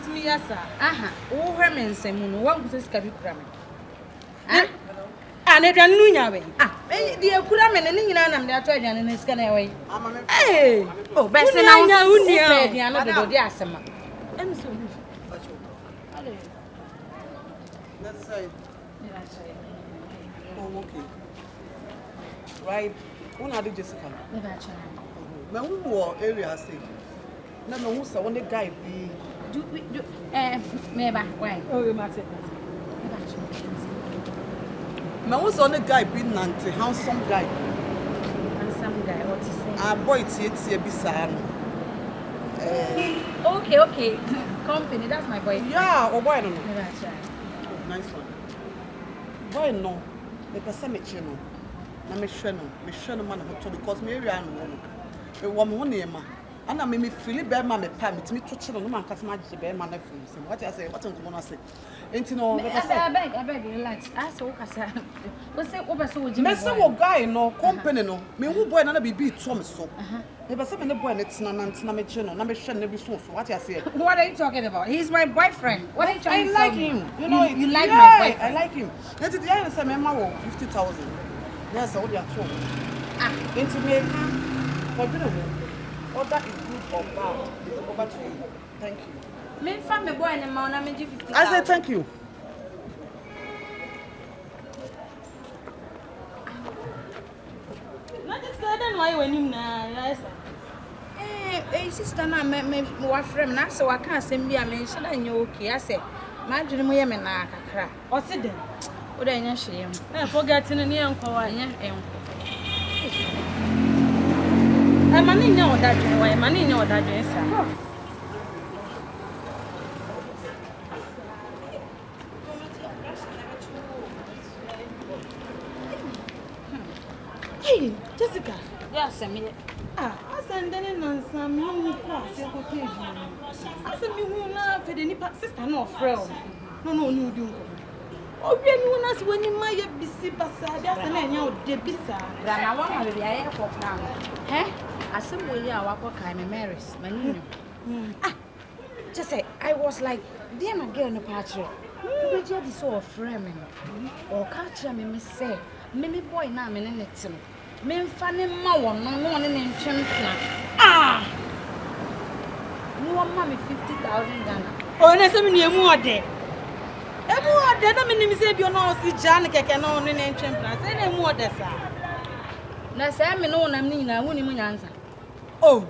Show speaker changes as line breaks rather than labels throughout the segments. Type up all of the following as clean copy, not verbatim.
with me, yes, sir.
Oh, Herman, Simon, one was a scabby cramming.
And if you're new,
Dear Kuraman and England, they're trying and it's gonna away.
Hey,
oh, best than I know, yes, I'm so.
Let's say. Oh, okay. Right. When are they Jessica? Now, who were area say? No, who's the one guy be?
Maybe, why?
Oh, you must say.
Now, who's on the guy be Nancy? Handsome guy.
Handsome guy, what is it?
Ah, boy, it's a bizarre.
Okay. Kompany, that's my boy.
Yeah, or why don't
know?
Nice one. Boy, no. The person met you know. Na me hwe no man ho to because me area no no me wo me ho ne ma ana me feel be ma me pa me timi to chiro no man kasa ma je be ma na feel say what I say what nko no say enti no be say
I beg relax ase wo kasa wo say wo be so wo jime
me say wo guy no company no me hu boy na be to me so me be say me ne boy ne tina na me je no na me hwe na bi so what I say
what are you talking about? He's my boyfriend. What are you trying to say? I like
him. You know
you like my boyfriend.
I like him. Enti the guy say me ma wo 50,000. Yes, all they are told. Into me, but you know, all that is good or bad is over to you. Thank you.
Me from the boy and the man, I'm 50,000.
I said thank you.
Not just that, why when you now,
yes. Sister, me what friend now, so I can't send me a mention and you okay. I said, my dream, we am in a crack.
Or sit there.
What I know, she
am forgetting a young boy. I'm money know that way, money know that way, sir. Hey, Jessica.
Yes, I mean,
I send them on some new class. I said, me who laugh at any sister, no friend. No, you do. Oh, when you might be sick, but I know the bisa.
I want to be a airport now. Eh? I said, we are what kind of marriage, man. Just say, I was like, dear, my girl in the patron. You just so framing. Or catch me, say, Mimi boy, now, I'm in it. Men fanny mower, no one in Champna. You want mommy 50,000 Ghana.
Oh, there's so many more there. Everyone, that means you're not see Janica can own an ancient place. Any more there, sir.
Now, Sam, no one, I mean, I wouldn't even answer.
Oh,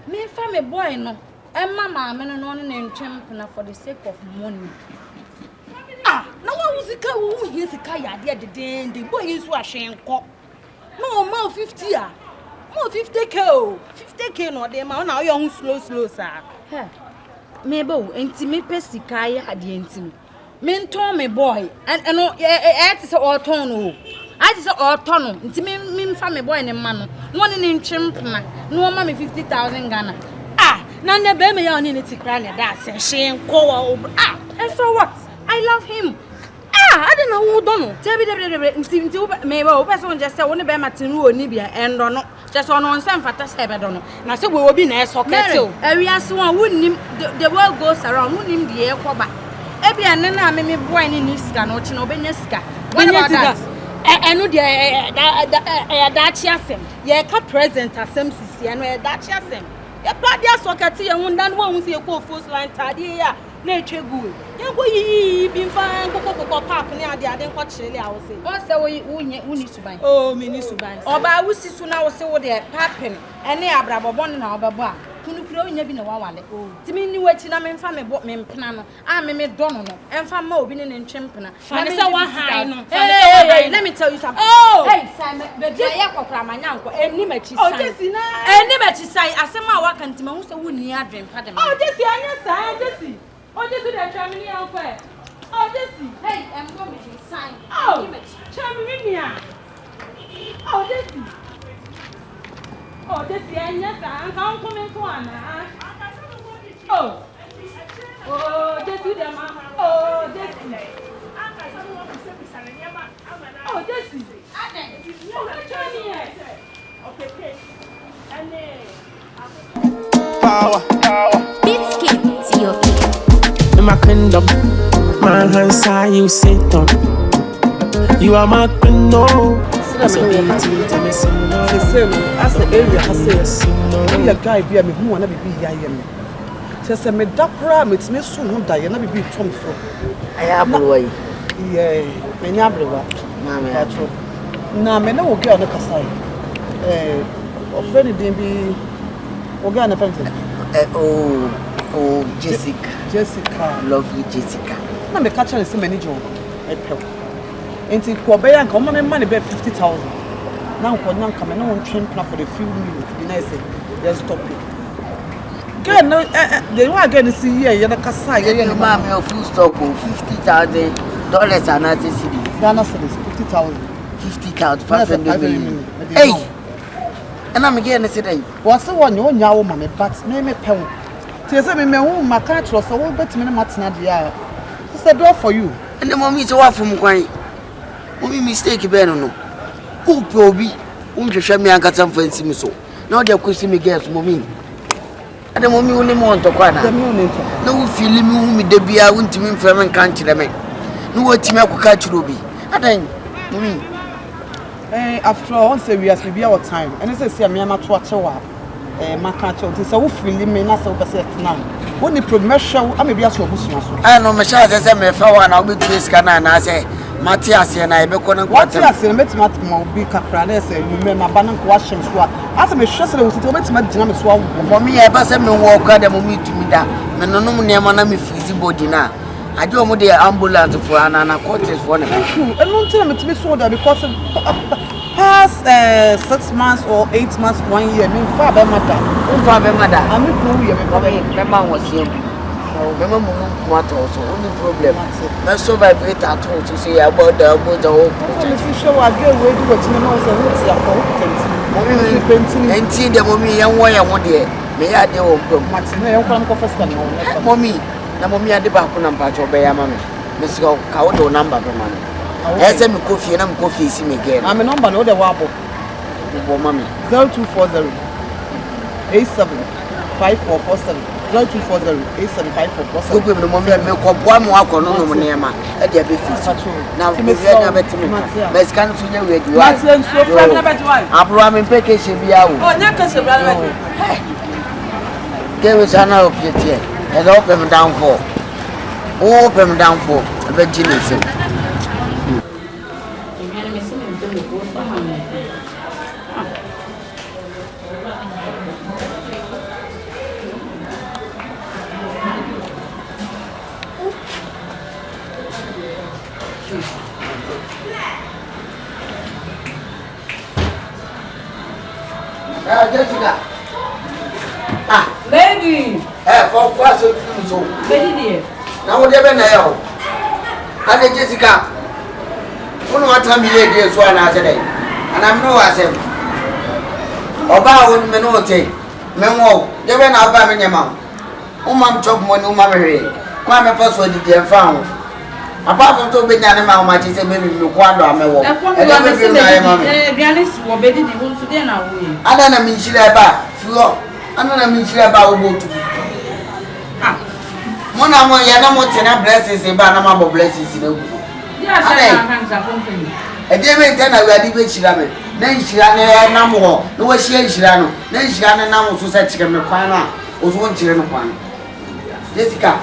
me family boy, no. And mamma, I'm an ancient champion for the sake of money. No one was the car who hears the car idea the day, the boy is washing cock. No, more 50 years. More 50K. 50K, no, they are now young, slow, sir. Mabel, and Timmy Pesticaya at the end. Men told me boy, and no, it's all tono. I just all tono, and me family boy and a man, one in Chimpna, no mammy 50,000 Ghana. None of them are in it, crying at that, and she and go and so what? I love him. I don't know who don't. Tell me the Mabel, person just said, only by Martin Nibia and don't know. Just on some fatas, I don't know. Now, so we will be nice, okay? Areas one wouldn't the world goes around, wouldn't the air cover. Ebi anena me boy ni niska no chi no benyeska. What about that? I know that chiasem. Ye ka present asem sisi eno that chiasem. Ye pa dia sokati ye hunda no hu se ko first line tade ya na etwe gu. Ye go yi bi mfa kokoko park ne ade nko chile a wo se. O se wo ni suban. Oh, me ni suban. Oba wo sisu na wo se wo de papin ene abrabobon na obebo a. Kunu kuro nya bi na wawale. Timi ni wachi na me mfa me bo me mpena no. Me dono no. Emfa ma obi ne ntwempena. Na me say wa high no. Hey, let me tell you something. Oh, hey, Simon, baby, I yakokra manyanko. Eni machi sai. Oh, Jesse na. Eni machi sai. Asema wa kantima hu se wo ni adwen pa de ma. Oh, Jesse anya sai, Jesse. Oh, Jesse dey try me ni anfa. Oh, Jesse. Hey, I'm going to sign. Oh, try me ni a. Oh, Jesse. Oh, this is anya sa come to ana. Oh. Oh, this is them. Oh, this is. Oh, this is. Okay.
Power. Biscuit to your kingdom. My hands are you Satan. You are my no. So be it to me sin no.
The same as the area has said. We a guy be me who wanna be here. Just a me dapra me me soon who die and be Tom so.
I have away.
Yeah, me nyabrewa.
Mamma.
Na me no go on the kasai. Offended dem be oga na friend. Oh, Jessica. Lovely Jessica. Na me catch her say manager. Enti ko be yan ka o me money be 50,000. Now ko nan ka me no train plan for the few minutes. Be nice say let's stop it. Girl no they want again see here you na kasa here
no ma me full stock $50,000 and not cedi.
Ghana cedis 50,000.
50,000 500 Hey. And I'm again say that.
What's the one you nya ma me but me pe. Say say me hu ma ka tro so wo betime na matena dia. It's a door for you.
And the mommy is off from kwan. Mommy mistake be no. Who probi? Unhwehwe me anka tam fancy me so. Now they question me girls mommy. And the mommy only want to kwana. No feel me who me de bia untimi mframa nka nkire me. No watimi akoka chiro bi. Adan mommy.
After all say we has be our time. And say see me am to achewa. Maka cho say wo feel me na say wo pese na. When the promotion am be aso obusu so.
I no me sha say me fa wa na obi tuiska na say Matias na ebe ko na kwata.
Matias na metima ma obi kakra na say me ma ba na ko ahye so a. Asa me hwe say wo sito metima gina me so a wo.
Mommy e ba say me wo kwa da mommy tumi da. Me nonom ne ma na me freeze body na. Ade o mo de ambulance for anana courtesy for na.
And no tell me to be so that because past 6 months or 8 months 1 year me fa be mada.
Fa be mada.
Am ko ye me fa
be ma wo sie. Mama mumu kwato so only problem. Na so vibrate at all to say about the whole.
So me show again we do what you know say what ya ko painting.
Enti the mommy yan wo ya wo de. Me ya de wo prom.
Martin na yan ko am ko first kan no.
Mommy, na mommy ade ba ko na mpa cho be ya mama. Me so ka wo do number be man. Ese me coffee na me coffee si me get.
Am number no de wa bo.
Bo mommy.
0240 87 5447 0240 875447.
Go be no mommy me ko boa mo akọ no no ne ma. E de be fi. Na me be na be timi. Me scan to nya we di wa.
Martin so from na be di wa.
Abro am peke she bia wo.
Oh, nya ka she bra na be.
Get we sana opiete. E do open down for. Open down for. E be jinisi. Jessica.
Baby.
For what so?
Baby dear.
Now what ever now? And Jessica. One more time here dear so na say and I'm no asem. Oba won me no te. Me wo. Dey be na oba me nyama. O mam chop money o mam hwe. Kwa me first one dey fa ho. Apart from to be nyane ma o ma chi say me me kwa do amewo. E dey be na ya ma me.
Bianis wo bedi di won so dey na wo yi.
Ada na mi nchire ba. Furo. Ana na mi nchire ba wo botu. Mona mo ya na mo tena blessings e ba na ma bo blessings na gu.
Ya sha na kan sa company.
E dey me tena we adi be chira me. Na nchira na na mo ho. Na wo hia nchira no. Na nchira na mo so sa chire me kwan na. O so nchire no kwan. Jessica.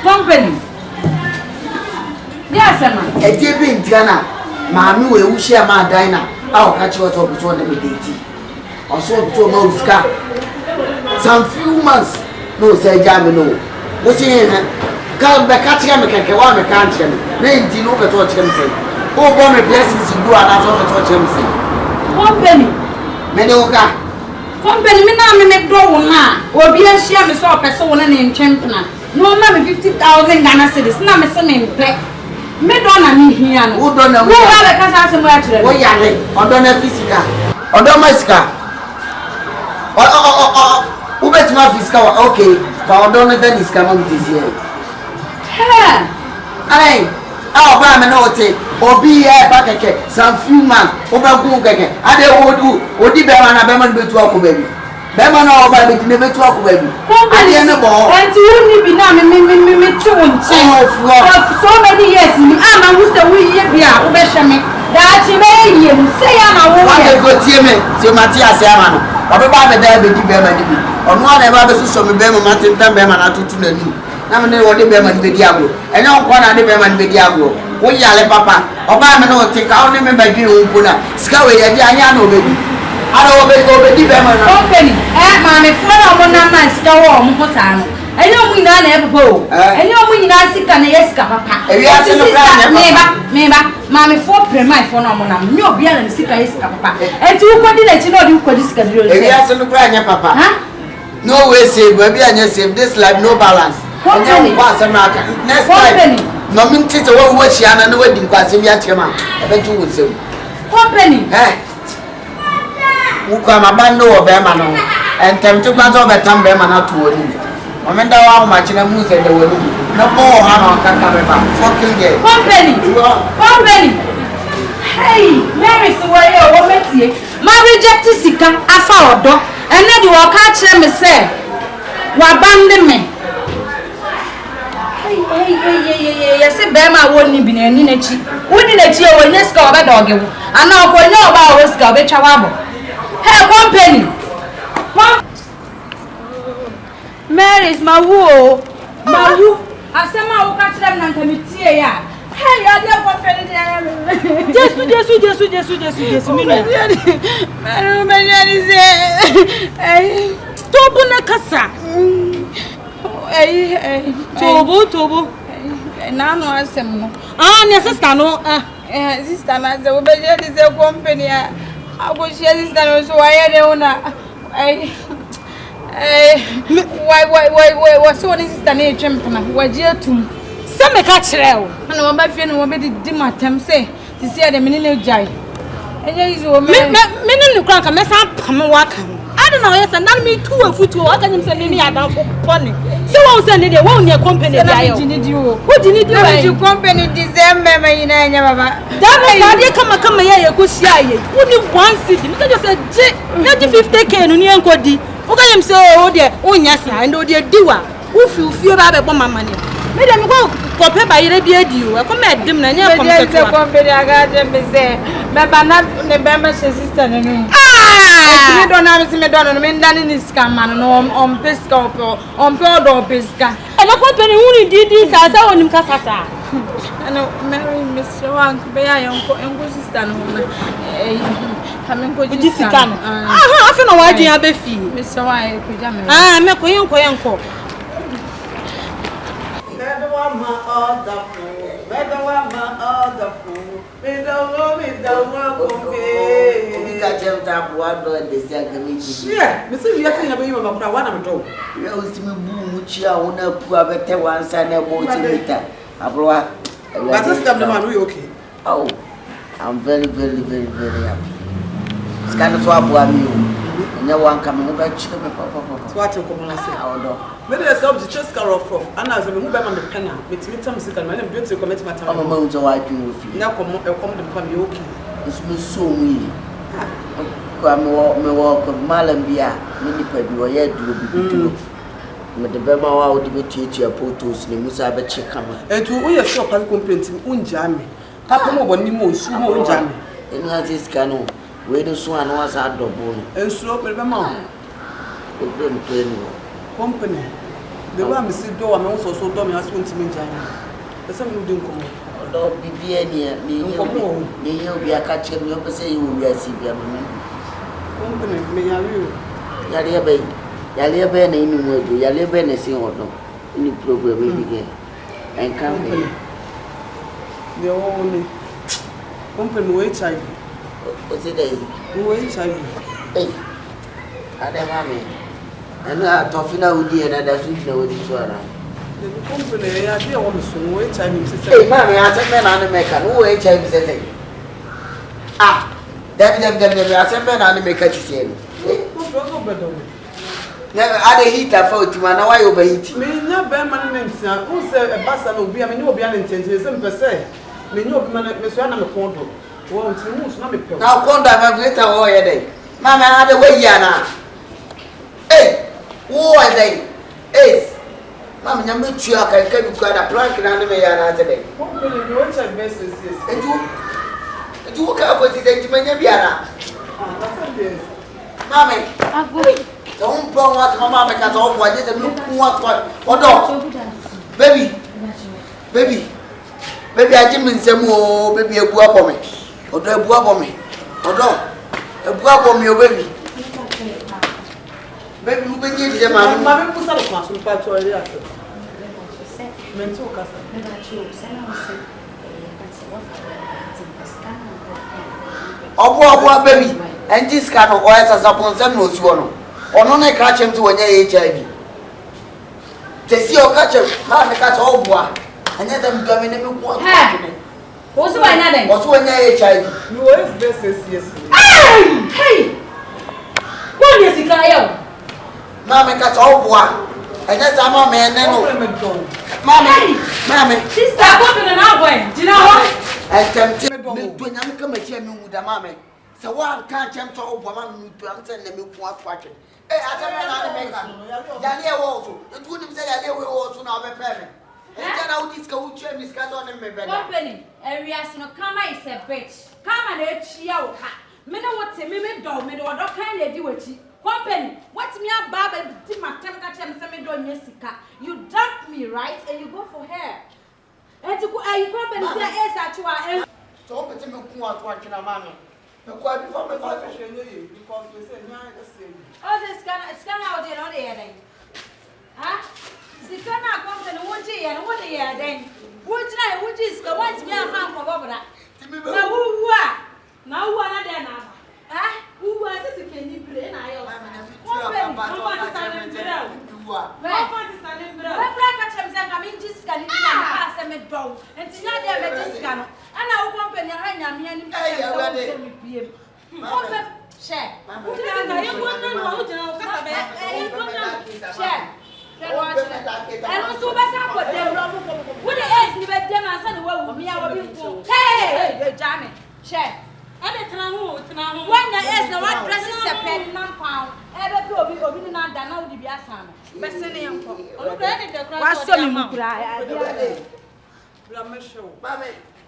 Company. Yes, man.
E dey be ntiana. Maami we wu hia ma Daina. A o ka chi wato bi to na me date. O so to ma uska. Some few months no say jam no. Wo say ka be ka chira me keke wa me ka chira me. Na nti no be to chira me say. O bo me blessings go ana so to chira me say.
Company.
Me de oka.
Company me na me do wo na. Obi a hia me so opese wo na ntwempena. No ma me 50,000 Ghana cedis na me se me mpe. Me do na me hia no.
Wo do na wo.
Wo ha be ka sa se mo a kire.
Wo ya le. Odo na physical. Odo ma sika. Who bet my fiscal? Okay, for don't let this come on this year. Hey, our Bama no take, or be a back some few months, over Google. I don't do, or the Bama Baman be to our baby. Bema na oba be dine betu akwa bi. Ade ne bo.
Enti woni bi na me tu wonche. So many years ni ama hu se wo ye bi a wo be hwe me. Da chi me ye mu se ya na wo.
Wa be go tie me, tie mati ase ama no. Obe ba be da be di bema ni bi. Ono na ba be so me bema matentam bema na tutu na ni. Na me ne wo de bema ni be di agro. Enye onko na de bema ni be di agro. Wo yale papa. Oba me no te ka oni me ba dwi wo na. Sika we ye di anya na obedu. Ara obedi be ma na.
Kompany. Ma me fo na mo na man sika wo mo ho sa no. Enye omu nyina na ebe o. Enye omu nyina sika na yesika papa.
Ewi ase no pra na
meba. Ma me fo prema fo na mo na. Me obi na sika yesika papa. Enti wo kodi na chi na odi kodi sika diro.
Ewi ase no pra nya papa. No way save, baby anya save this life no balance. Enye wo ase na aka. Next time. No min tete wo chia na wadi nkwase bi atrema. Ebe tu wo sem.
Kompany.
Ukwa mabando wo be ma no entem tu kwa zo betam be ma na to oni momenda wa ma china mu se de woni na bo ha no kaka be ba fucking girl.
Kompany. Hey, Mary so where you wo metie ma reject sika afa odo ene de wo ka kire me se wa bande me. Hey, se be ma woni bi na ni na chi woni na chi e wo nya sika oba doge wo ana ko nya oba wo sika oba twa wa bo. Hey, Kompany. Mary's Mawu. Asema wo ka kire na nka metie ya. Hey, ya dey Kompany dey. Jesu mi no. Mary say. Tobu na kasa. Tobu. Na no asem no.
Ne sister no.
Sister na say wo be dey Kompany ya. I go share this that so why they wanna why what's so this sister na twem na waje atum
se me ka kire o
na wo ba fie no wo be di matem say sisi ya de me ne jai enye izi wo me
ne kran ka me san pam wa kan ade na ye san na me tu afutu o aka nyim se me ya for pony se wo se ne de wo nya Kompany dia yo wo jini di
wa Kompany December me ina nya baba
da me kama ye ko sia ye wo ni 1 city me ka just say na di 50k no ni enkodi wo ka nyim se o de wo nya sa ndo de diwa wo fie ba be bo mama ne me de me ko kope ba yire bi adi o e ko me dim na nya kom se to
Kompany aga je me se me ba na ne be ma sister no no me don na me don no me ndani ni scam man no on pesca on do pesca
e na Kompany hu ni di sa wonim ka sasa
ano Mary Mr. Wank be ya yonko sister no na hamen ko
ji sika no afi na wadin abe fi
Mr. Wank ko ja me
me ko yenko
Oh, I'm very, very, very, very happy. It's kind of swap with me. No one coming over chicken.
What you come and say?
Oh,
maybe I stop the chest car off. And as we move back on the penna, it's me time sick and my name beauty commit my time.
I'm going to watch you.
Now come to come okay.
It's me so me. Come walk of Malambia, many people here do. With the Bema out to teach your photos, the Musa Betchekam. And to we are shop and complaining unjammy. Papa Mobonimo, Sumo unjammy. And that is canoe. Where the swan was at the bone. And slow Bema. Kompany. The one we see door and also so dumb as one to me. The same you don't come. Lord, be near me. You'll be a catcher, you'll say you will be a CBM. Kompany, may I you? Yalia Bay. Yalia Ben, any word, Yalia Ben is in order. Any program will begin. And Kompany. The only Kompany way child. What's it? Way child. Hey, I never mean. And Tofina would be another sweet no this one. The Kompany, I dear woman, so way child. Hey, mammy, I said, man, I'm a maker. Who way child is a ah, I said, man, I'm a maker to say. Never had a heater for it, man. Why overheat? Me, no bear man, who said a bastard will be, I mean, you'll be unintentional, per se. Me, no man, Miss Anna Condo. Now, Condo, I've later all your day. Mamma had a way, Yana. Who are they? Ace. Mamma, I'm not sure I can quite a plank around me today.
What will you watch at best?
And you look up with it to Maniana. Mammy, don't go what Mamma can all what is a look what dog. Baby, I didn't say more, baby, a boy for me. Or do a boy for me. Or dog, a boy for me, baby. Baby, who begins them? Mamma, who's a class with Patoria? Mental oh, baby, and this kind of oil as upon some no swallow. Or no, I catch him to an HIV. They see your catcher, man, catch all boy, and let them come in and walk.
What's my name?
What's when HIV?
You always best yes.
Hey! What is the guy?
Mamma catch all boy. And that's a mamma and then Mammy,
Sister, go to the now. Do you know what?
and tempted when I'm coming to me with a mammy. So one can't jump to woman to send them what watching. Hey, I said, Daniel also. It wouldn't say I will also now be parent. And then I would discover Miss Caton and me.
Kompany, areas no come is a bitch. Come and eat your cat. Me know what's a mimic dog, me know what kind of do it. Kompany, what's me a barber? Did my temperature and some Jessica? You dump me, right? And you go for her. And to go, you Kompany, yes, at you are.
So, open to me, watching a mammy. No, quite before my father, because we said, the same.
Oh, this can out there on the air. Huh? The can Kompany, what year and what year then? Which is the one to me a fan for Barbara. Now, who are? Now, who are there now? Ah, who was this? Can you play? I and it's now when there is no one dresses a pen, £9. Every obi na da na odi bi asan no bese ne yanko onu kra ne de kra wa so mi mu kra
bla me show
mame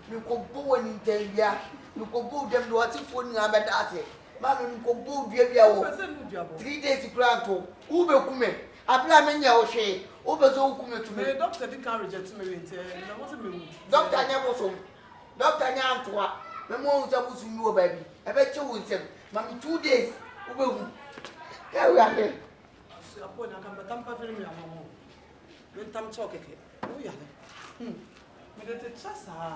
mi ko bo woni ntambia mi ko bo dem do ati fo ni abeda ase mame mi ko bo dua bia wo 3 days kra to u be kume abla me nya wo hwe u be so kume to me
doctor di can reject me wente na what me
doctor nya bo so doctor nya antoa me mo unza busu mi wo baby e be che wo nsem mame 2 days u be hu yeah we are there
upon I come back for me when tam talk okay oh yeah me dey chasa